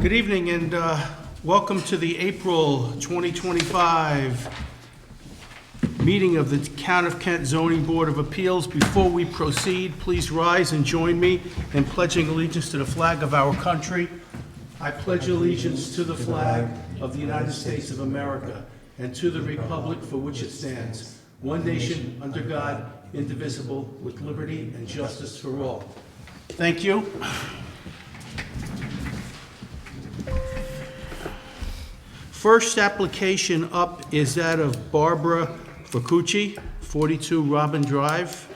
Good evening and welcome to the April 2025 meeting of the Town of Kent Zoning Board of Appeals. Before we proceed, please rise and join me in pledging allegiance to the flag of our country. I pledge allegiance to the flag of the United States of America and to the republic for which it stands, one nation, under God, indivisible, with liberty and justice for all. Thank you. First application up is that of Barbara Facucci, 42 Robin Drive.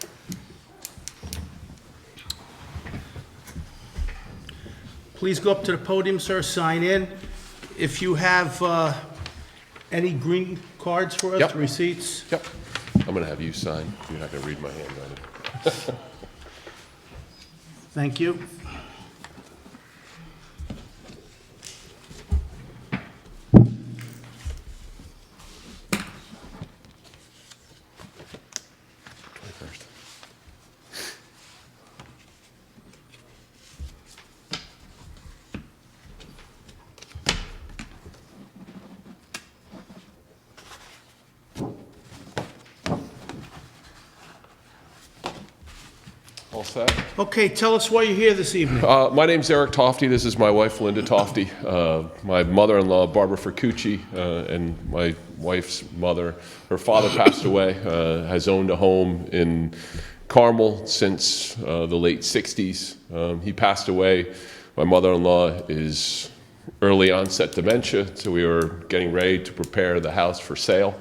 Please go up to the podium, sir, sign in. If you have any green cards for us, Yep. receipts. Yep. I'm going to have you sign. You're not going to read my handwriting. Thank you. First. All set? Okay, tell us why you're here this evening. My name's Eric Tofty. This is my wife, Linda Tofty. My mother-in-law, Barbara Facucci, and my wife's mother. Her father passed away, has owned a home in Carmel since the late 60s. He passed away. My mother-in-law is early onset dementia, so we were getting ready to prepare the house for sale.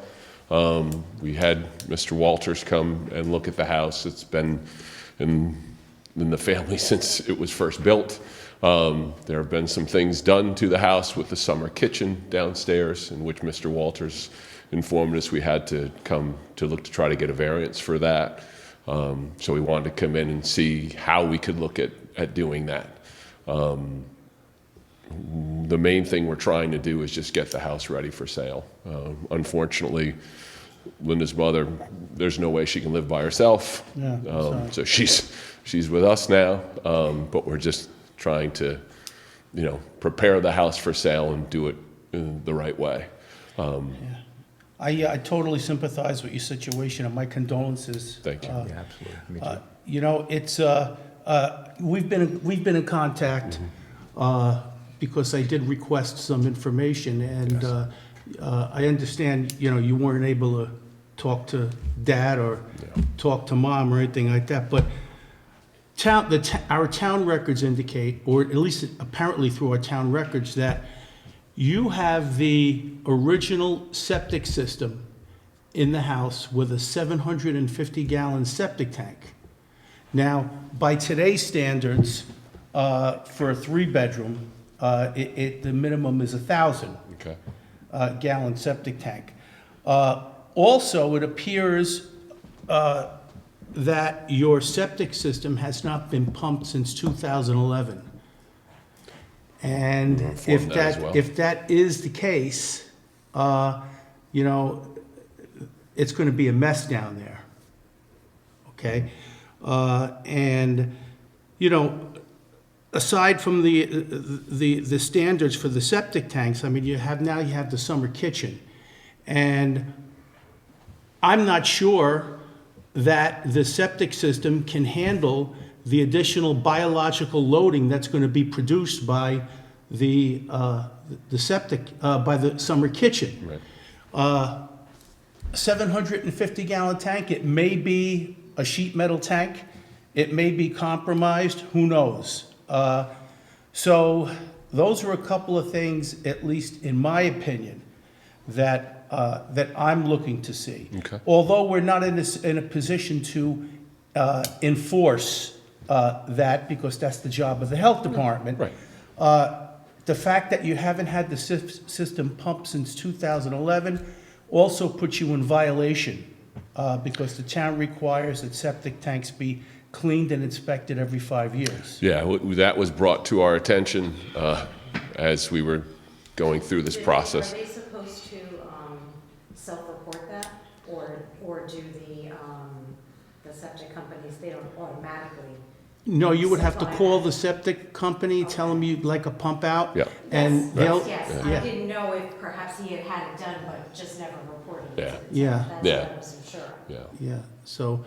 We had Mr. Walters come and look at the house. It's been in the family since it was first built. There have been some things done to the house with the summer kitchen downstairs, in which Mr. Walters informed us we had to come to look to try to get a variance for that. So we wanted to come in and see how we could look at doing that. The main thing we're trying to do is just get the house ready for sale. Unfortunately, Linda's mother, there's no way she can live by herself. Yeah, so she's with us now, but we're just trying to, prepare the house for sale and do it in the right way. I totally sympathize with your situation, and my condolences. Thank you. Yeah, absolutely. Me too. It's we've been in contact because I did request some information, and Yes. I understand you weren't able to talk to Dad or talk to Mom or anything like that, but our town records indicate, or at least apparently through our town records, that you have the original septic system in the house with a 750-gallon septic tank. Now, by today's standards, for a 3-bedroom, the minimum is 1,000 Okay. gallon septic tank. Also, it appears that your septic system has not been pumped since 2011. And informed that as well. if that is the case, it's going to be a mess down there. Okay? Aside from the standards for the septic tanks, I mean, you have the summer kitchen. And I'm not sure that the septic system can handle the additional biological loading that's going to be produced by the summer kitchen. Right. 750-gallon tank, it may be a sheet metal tank, it may be compromised, who knows? So those are a couple of things, at least in my opinion, that I'm looking to see. Okay. Although we're not in a position to enforce that, because that's the job of the health department. Right. The fact that you haven't had the system pumped since 2011 also puts you in violation, because the town requires that septic tanks be cleaned and inspected every 5 years. Yeah, that was brought to our attention as we were going through this process. Are they supposed to self-report that, or do the septic companies, they don't automatically No, you would have to call the septic company, tell them you'd like a pump out. Yeah. And they'll, Yes, yeah. I didn't know if perhaps he had it done, but just never reported it. Yeah. to the town. Yeah. That's Yeah. what I wasn't sure of. Yeah. Yeah, so,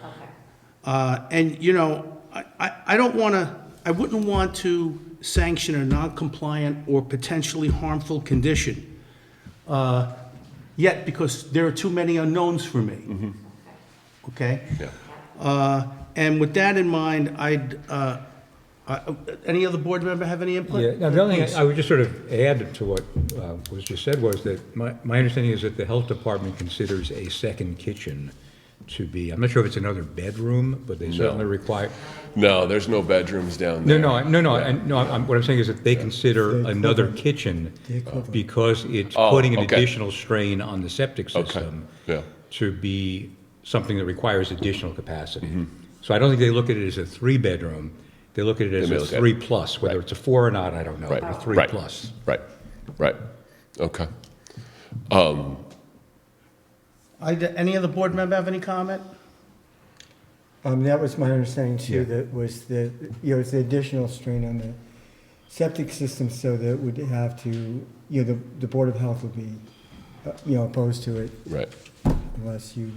Okay. and, you know, I don't want to, I wouldn't want to sanction a non-compliant or potentially harmful condition yet, because there are too many unknowns for me. Okay? Yeah. And with that in mind, any other board member have any input? Yeah, now, the only Please. thing I would just sort of add to what was just said was that my understanding is that the health department considers a second kitchen to be, I'm not sure if it's another bedroom, but they certainly require. No, there's no bedrooms down there. What I'm saying is that they consider another kitchen because it's Oh, putting an okay. additional strain on the septic Okay. system Yeah. to be something that requires additional capacity. So I don't think they look at it as a 3-bedroom, they look at it as They a may look at it. 3+, whether it's a 4 or not, I don't know, Right. but a 3+. Right. Right. Okay. Any other board member have any comment? That was my understanding too, Yeah. that was the, it's the additional strain on the septic system, so that would have to, the Board of Health would be, opposed to it Right. unless you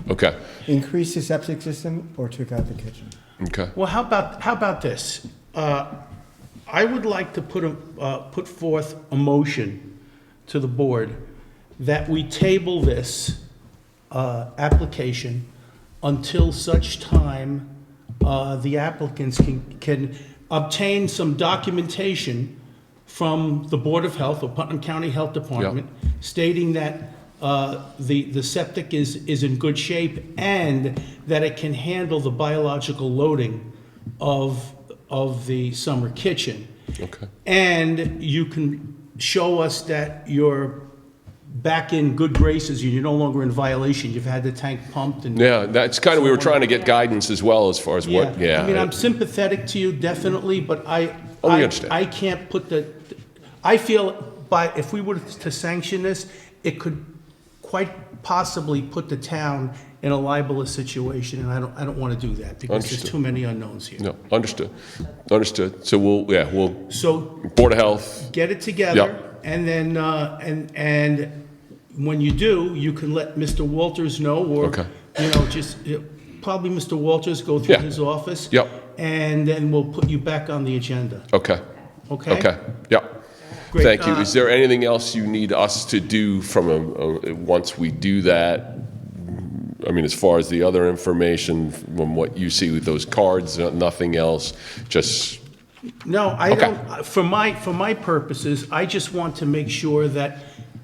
Okay. increase the septic system or took out the kitchen. Okay. Well, how about this? I would like to put forth a motion to the board that we table this application until such time the applicants can obtain some documentation from the Board of Health or Putnam County Health Department stating that the septic is in good shape and that it can handle the biological loading of the summer kitchen. Okay. And you can show us that you're back in good graces, you're no longer in violation, you've had the tank pumped and. Yeah, that's kind of, we were trying to get guidance as well as far as what, yeah. I mean, I'm sympathetic to you, definitely, but Oh, we understand. I can't put I feel if we were to sanction this, it could quite possibly put the town in a libelous situation, and I don't want to do that, because there's Understood. too many unknowns here. No, understood. So we'll, So Board of Health, get it together, Yep. and then, and when you do, you can let Mr. Walters know, or, Okay. just, probably Mr. Walters go through Yeah. his office. Yep. And then we'll put you back on the agenda, okay, okay? okay, yep. Great. Thank you. Is there anything else you need us to do once we do that? I mean, as far as the other information, from what you see with those cards, nothing else, just, No, I Okay. don't, for my purposes, I just want to make sure that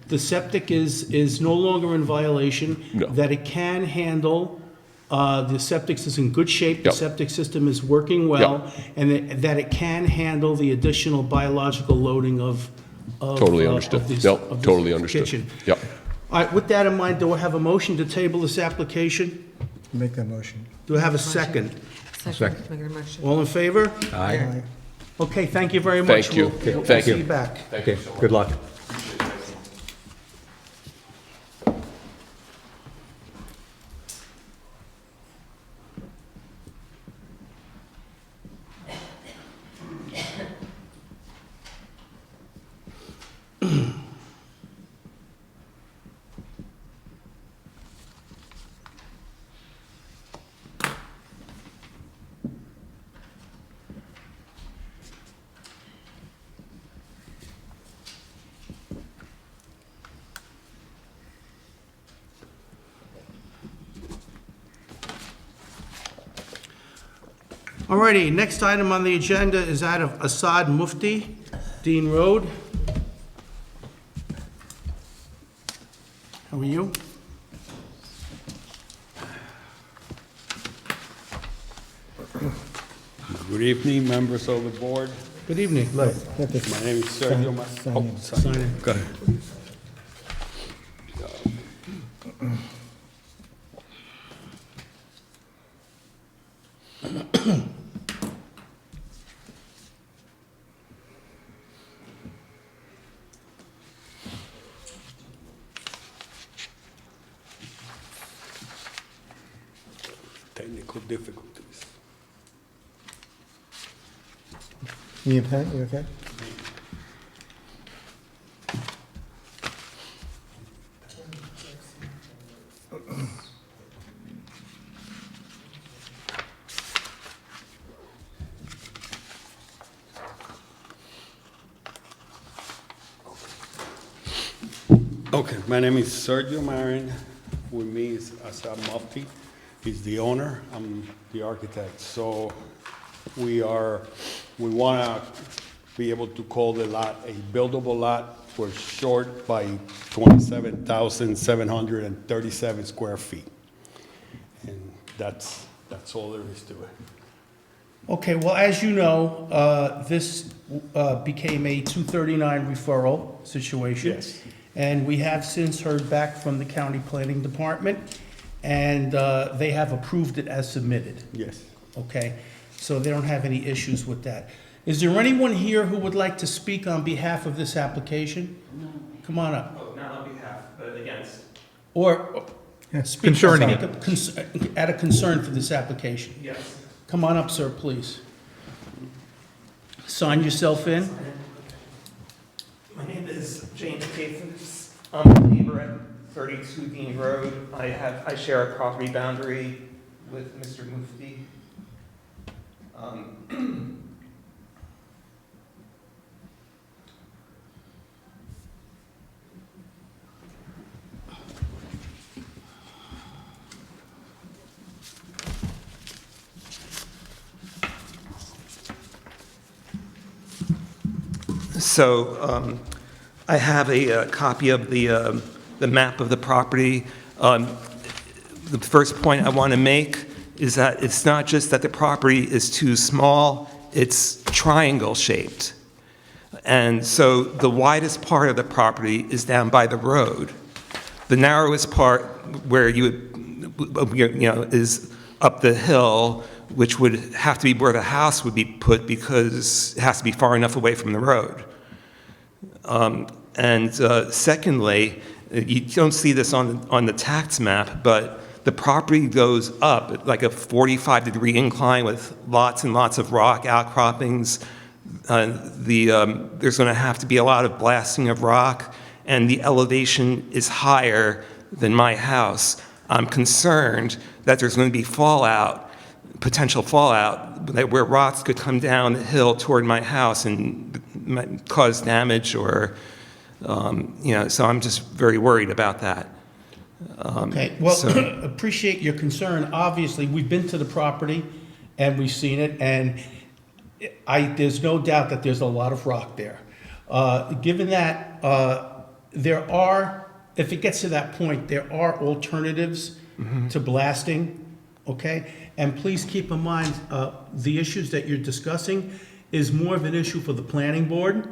the septic is no longer in violation, No. that it can handle, the septic is in good shape, the Yep. septic system is working well, and that it can handle the additional biological loading of Totally understood. of this- Yep, of this totally understood. kitchen. Yep. All right, with that in mind, do I have a motion to table this application? Make that motion. Do I have a second? Second. Make a motion. All in favor? Aye. Aye. Okay, thank you very much. Thank you. We'll Thank see you. you back. Okay, good luck. All righty, next item on the agenda is that of Assad Mufti, Dean Road. How are you? Good evening, members of the board. Good evening. Let this My name is Sergio. sign in. Sign in. Go ahead. Technical difficulties. You need a pen, you okay? Okay, my name is Sergio Marin. With me is Asad Mufti. He's the owner, I'm the architect. So we want to be able to call the lot a buildable lot. We're short by 27,737 square feet. And that's all there is to it. Okay, well, as you know, this became a 239 referral situation. Yes. And we have since heard back from the county planning department, and they have approved it as submitted. Yes. Okay, so they don't have any issues with that. Is there anyone here who would like to speak on behalf of this application? No. Come on up. Oh, not on behalf, but against. Or speak Concerning speak up at a concern for this application. Yes. Come on up, sir, please. Sign yourself in. My name is James Cathens. I'm a neighbor at 32 Dean Road. I share a property boundary with Mr. Mufti. So I have a copy of the map of the property. The first point I want to make is that it's not just that the property is too small, it's triangle shaped. And so the widest part of the property is down by the road. The narrowest part where is up the hill, which would have to be where the house would be put because it has to be far enough away from the road. Secondly, you don't see this on the tax map, but the property goes up at like a 45-degree incline with lots and lots of rock outcroppings. There's going to have to be a lot of blasting of rock, and the elevation is higher than my house. I'm concerned that there's going to be potential fallout, where rocks could come down the hill toward my house and might cause damage or, so I'm just very worried about that. Okay, well, appreciate your concern. Obviously, we've been to the property and we've seen it, and there's no doubt that there's a lot of rock there. Given that, if it gets to that point, there are alternatives to blasting, okay? And please keep in mind, the issues that you're discussing is more of an issue for the planning board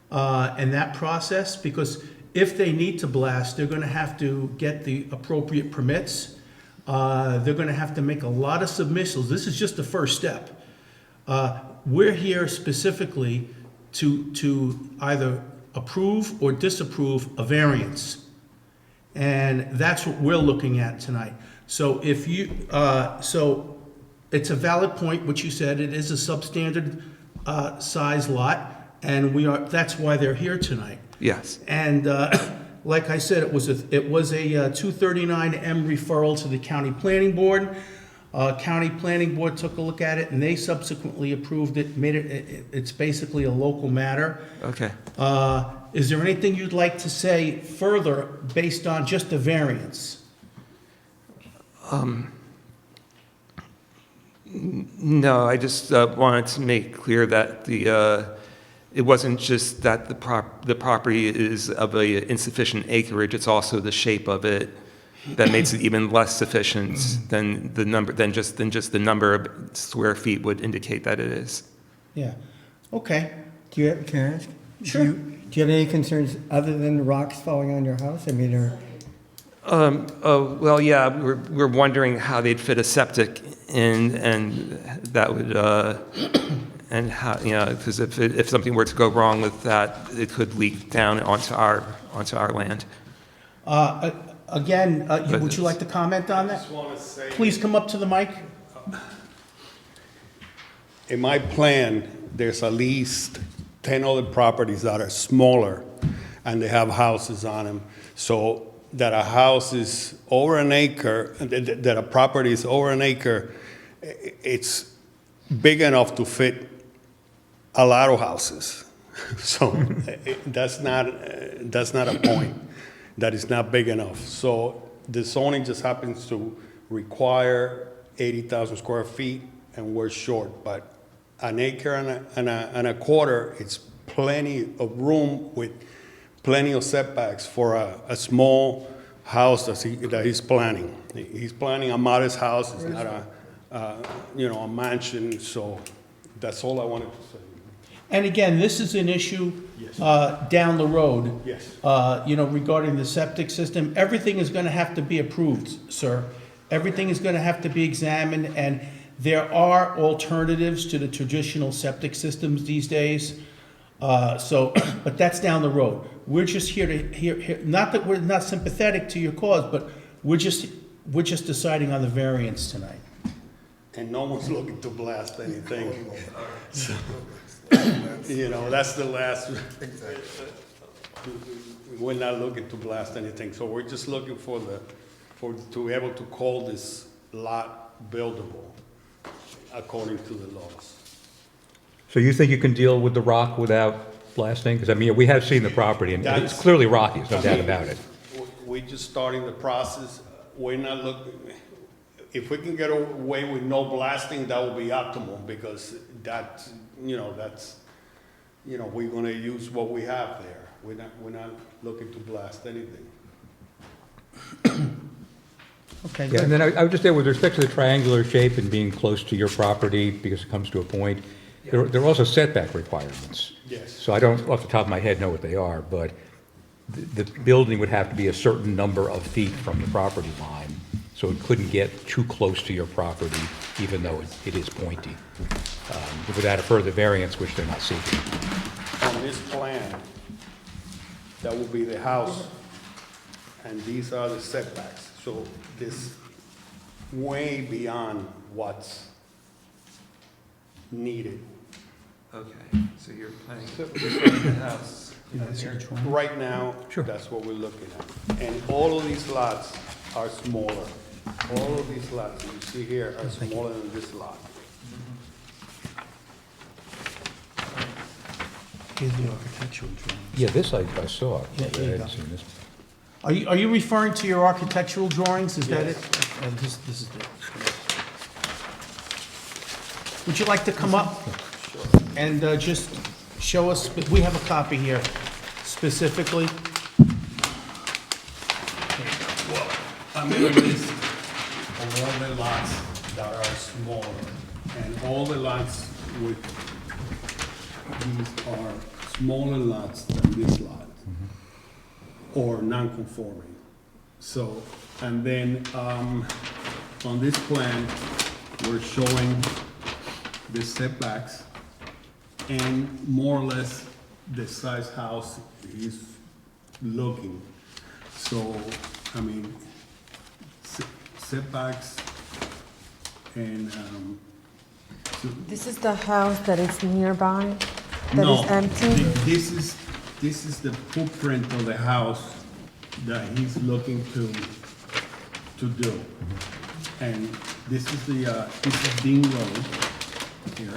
and that process, because if they need to blast, they're gonna have to get the appropriate permits. They're gonna have to make a lot of submittals. This is just the first step. We're here specifically to either approve or disapprove a variance. And that's what we're looking at tonight. So if you, so it's a valid point, what you said, it is a substandard size lot, and that's why they're here tonight. Yes. And like I said, it was a 239M referral to the county planning board. County planning board took a look at it, and they subsequently approved it, it's basically a local matter. Okay. Is there anything you'd like to say further based on just the variance? No, I just wanted to make clear that it wasn't just that the property is of a insufficient acreage, it's also the shape of it that makes it even less sufficient than just the number of square feet would indicate that it is. Yeah, okay. Can I ask? Sure. Do you have any concerns other than the rocks falling on your house? I mean, Well, yeah, we're wondering how they'd fit a septic in, and that would, and how, because if something were to go wrong with that, it could leak down onto our land. Again, would you like to comment on that? I just want to say. Please come up to the mic. in my plan, there's at least 10 other properties that are smaller, and they have houses on them. So that a house is over an acre, that a property is over an acre, it's big enough to fit a lot of houses. So that's not a point, that is not big enough. So the zoning just happens to require 80,000 square feet, and we're short. But an acre and a quarter, it's plenty of room with plenty of setbacks for a small house that he's planning. He's planning a modest house, it's not a mansion, so that's all I wanted to say. And again, this is an issue Yes. down the road. Yes. Regarding the septic system. Everything is going to have to be approved, sir. Everything is going to have to be examined, and there are alternatives to the traditional septic systems these days. But that's down the road. We're just here to hear, not that we're not sympathetic to your cause, but we're just deciding on the variance tonight. And no one's looking to blast anything. So, that's the last. We're not looking to blast anything, so we're just looking to be able to call this lot buildable according to the laws. So you think you can deal with the rock without blasting? Because, I mean, we have seen the property, and it's That's- clearly rocky, there's no doubt about it. We're just starting the process. We're not looking, if we can get away with no blasting, that would be optimal, because we're gonna use what we have there. We're not looking to blast anything. Okay, Yeah, and then I would just say, with respect to the triangular shape and being close to your property, because it comes to a point, there are also setback requirements. Yes. So I don't, off the top of my head, know what they are, but the building would have to be a certain number of feet from the property line, so it couldn't get too close to your property, even though it is pointy, without a further variance, which they're not seeking. On this plan, that will be the house, and these are the setbacks. So this way beyond what's needed. Okay, so you're planning to build the house. Right now, Sure. that's what we're looking at. And all of these lots are smaller. All of these lots you see here are smaller than this lot. here's the architectural drawing. Yeah, this I saw. Yeah, here you I hadn't go. seen this. Are you referring to your architectural drawings? Is that it? This is it. Would you like to come up and just show us, we have a copy here specifically. I'm in a list of all the lots that are smaller, and all the lots with, these are smaller lots than this lot, or non-conforming. So, and then, on this plan, we're showing the setbacks and more or less the size house is looking. So, I mean, setbacks and, This is the house that is nearby, that no, is empty? this is the footprint of the house that he's looking to do. And this is Dean Road here.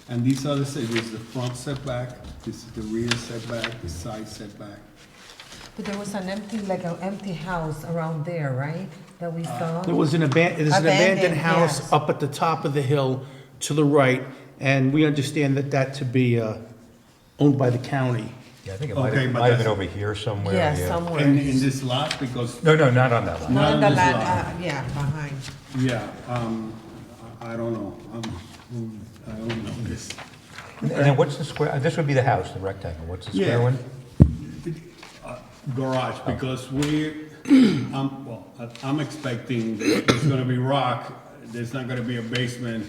And these are this is the front setback, this is the rear setback, the side setback. But there was an empty house around there, right? That we saw? There's an abandoned Abandoned, house yes. up at the top of the hill to the right, and we understand that to be owned by the county. Yeah, I think it Okay, but might have been that's- over here somewhere. Yeah, somewhere. In this lot, because, No, not on that line. Not on not the in this land, lot. yeah, behind. Yeah, I don't know. I don't know this. And then what's the square, this would be the house, the rectangle, what's the square Yeah. one? Garage, because I'm expecting there's gonna be rock, there's not gonna be a basement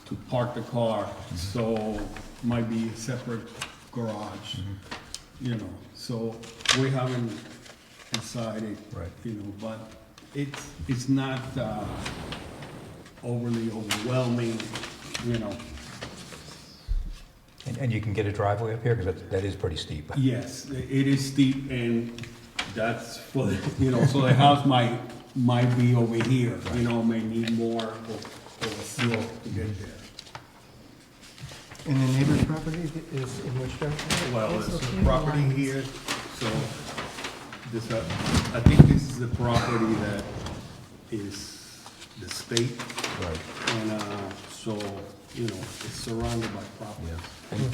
to park the car, so might be a separate garage, so we haven't decided, Right. but it's not overly overwhelming, And you can get a driveway up here, because that is pretty steep. Yes, it is steep, and that's for, so the house might be over here, may need more of a slope to get there. And the neighbor's property is in which direction? Well, It's there's a a few property lines. here, so this, I think this is the property that is the state, Right. and, so, it's surrounded by property.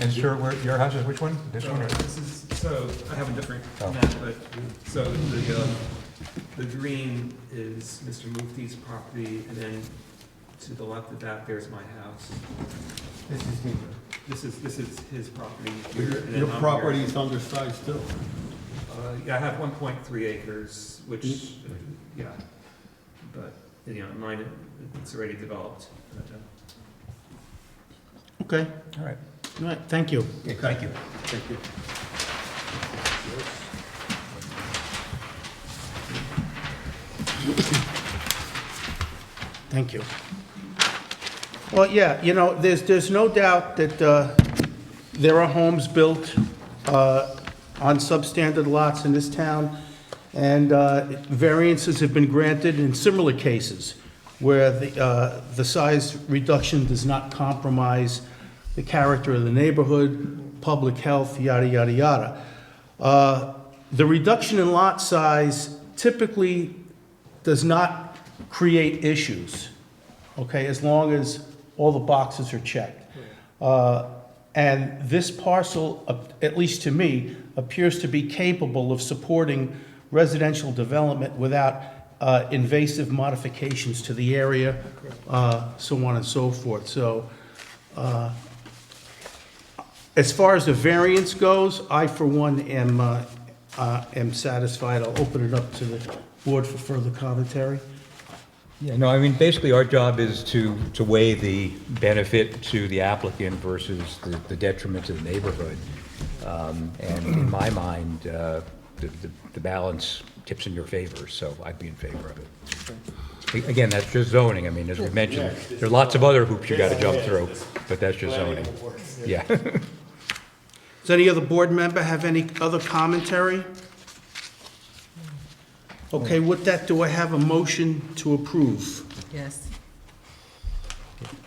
And sir, your house is which one? This one? or- This is, so, I have a different Oh. map, but, so the green is Mr. Mufti's property, and then to the left of that, there's my house. This is the, This is his property here, and then Your I'm property here. is undersized too. Yeah, I have 1.3 acres, which, yeah, but, mine, it's already developed. But, Okay, All right. all right, thank you. Okay, thank you. Thank you. Thank you. Well, yeah, there's no doubt that there are homes built on substandard lots in this town, and variances have been granted in similar cases where the size reduction does not compromise the character of the neighborhood, public health, yada, yada, yada. The reduction in lot size typically does not create issues, okay, as long as all the boxes are checked. And this parcel, at least to me, appears to be capable of supporting residential development without invasive modifications to the area, so on and so forth. So, as far as the variance goes, I, for one, am satisfied. I'll open it up to the board for further commentary. Yeah, no, I mean, basically, our job is to weigh the benefit to the applicant versus the detriment to the neighborhood. And in my mind, the balance tips in your favor, so I'd be in favor of it. Again, that's just zoning. I mean, as we mentioned, there are lots of other hoops you gotta jump through, but that's just zoning. Yeah. Does any other board member have any other commentary? Okay, with that, do I have a motion to approve? Yes,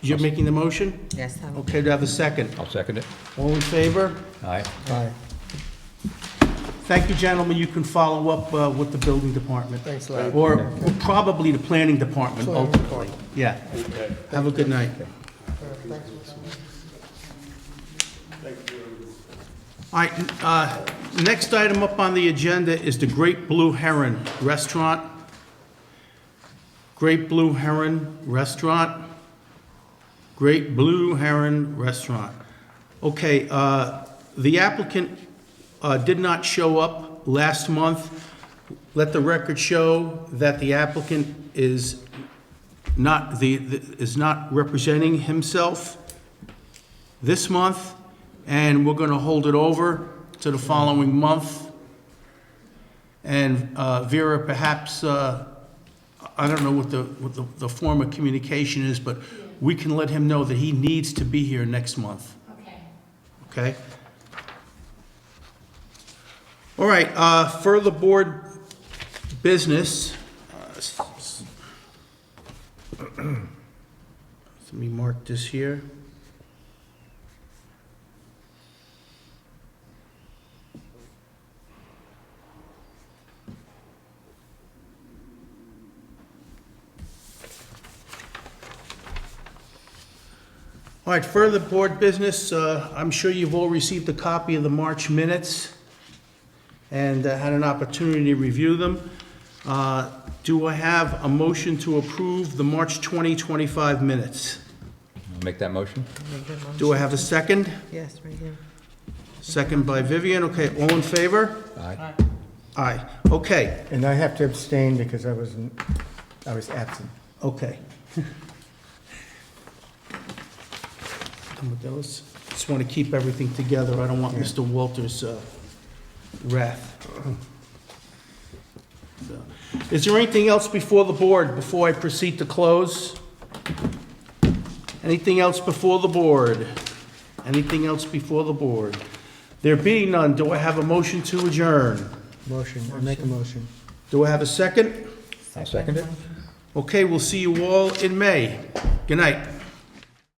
You're making the motion? yes, I will. Okay, do I have a second? I'll second it. All in favor? Aye. aye. Thank you, gentlemen. You can follow up with the building department. Thanks, Larry. Or probably the planning department ultimately. Yeah. Have a good night. All right, next item up on the agenda is the Great Blue Heron Restaurant. Great Blue Heron Restaurant. Great Blue Heron Restaurant. Okay, the applicant did not show up last month. Let the record show that the applicant is not representing himself this month, and we're going to hold it over to the following month. And Vera, perhaps, I don't know what the form of communication is, but we can let him know that he needs to be here next month. Okay. Okay? All right, further board business. Let me mark this here. All right, further board business. I'm sure you've all received a copy of the March minutes and had an opportunity to review them. Do I have a motion to approve the March 2025 minutes? I'll make that motion. Make the motion. Do I have a second? Yes, right here. Second by Vivian. Okay, all in favor? Aye. Aye. Okay, And I have to abstain because I was absent. okay. Done with those. Just want to keep everything together. I don't want Mr. Walters' wrath. So, is there anything else before the board before I proceed to close? Anything else before the board? Anything else before the board? There being none, do I have a motion to adjourn? Motion, I make a motion. Do I have a second? I'll second it. Okay, we'll see you all in May. Good night.